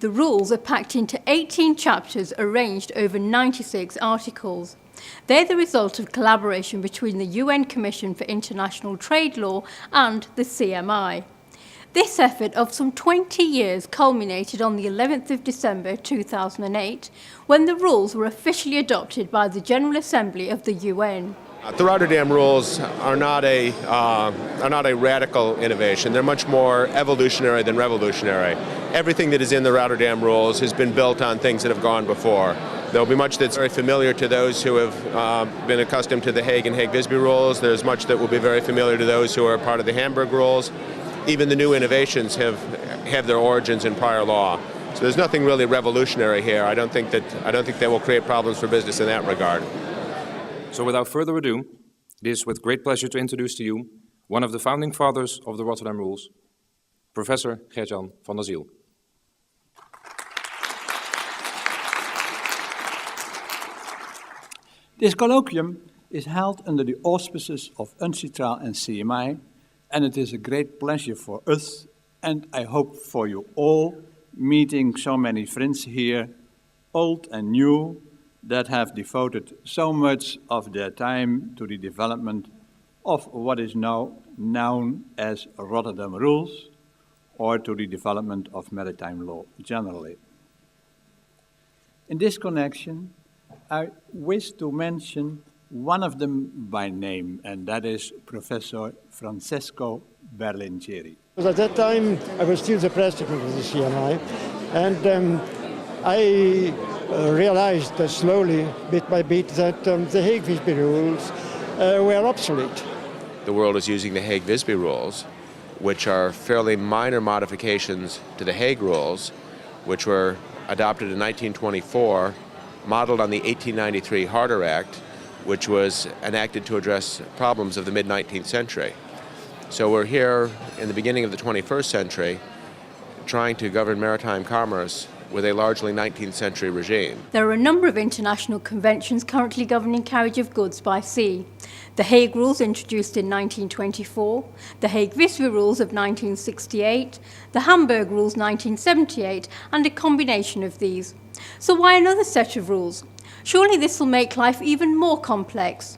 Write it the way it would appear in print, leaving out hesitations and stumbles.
The rules are packed into 18 chapters arranged over 96 articles. They're the result of collaboration between the UN Commission for International Trade Law and the CMI. This effort of some 20 years culminated on the 11th of December 2008, when the rules were officially adopted by the General Assembly of the UN. The Rotterdam Rules are not a radical innovation. They're much more evolutionary than revolutionary. Everything that is in the Rotterdam Rules has been built on things that have gone before. There will be much that's very familiar to those who have been accustomed to the Hague and Hague-Visby rules. There's much that will be very familiar to those who are part of the Hamburg rules. Even the new innovations have their origins in prior law. So there's nothing really revolutionary here. I don't think that will create problems for business in that regard. So without further ado, it is with great pleasure to introduce to you one of the founding fathers of the Rotterdam Rules, Professor Gert-Jan van der Ziel. This colloquium is held under the auspices of UNCITRAL and CMI, and it is a great pleasure for us, and I hope for you all, meeting so many friends here, old and new, that have devoted so much of their time to the development of what is now known as Rotterdam Rules, or to the development of maritime law generally. In this connection, I wish to mention one of them by name, and that is Professor Francesco Berlingeri. At that time, I was still the president of the CMI, and I realized slowly, bit by bit, that the Hague-Visby rules were obsolete. The world is using the Hague-Visby rules, which are fairly minor modifications to the Hague rules, which were adopted in 1924, modeled on the 1893 Harder Act, which was enacted to address problems of the mid-19th century. So we're here in the beginning of the 21st century trying to govern maritime commerce with a largely 19th century regime. There are a number of international conventions currently governing carriage of goods by sea. The Hague Rules introduced in 1924, the Hague-Visby Rules of 1968, the Hamburg Rules 1978, and a combination of these. So why another set of rules? Surely this will make life even more complex.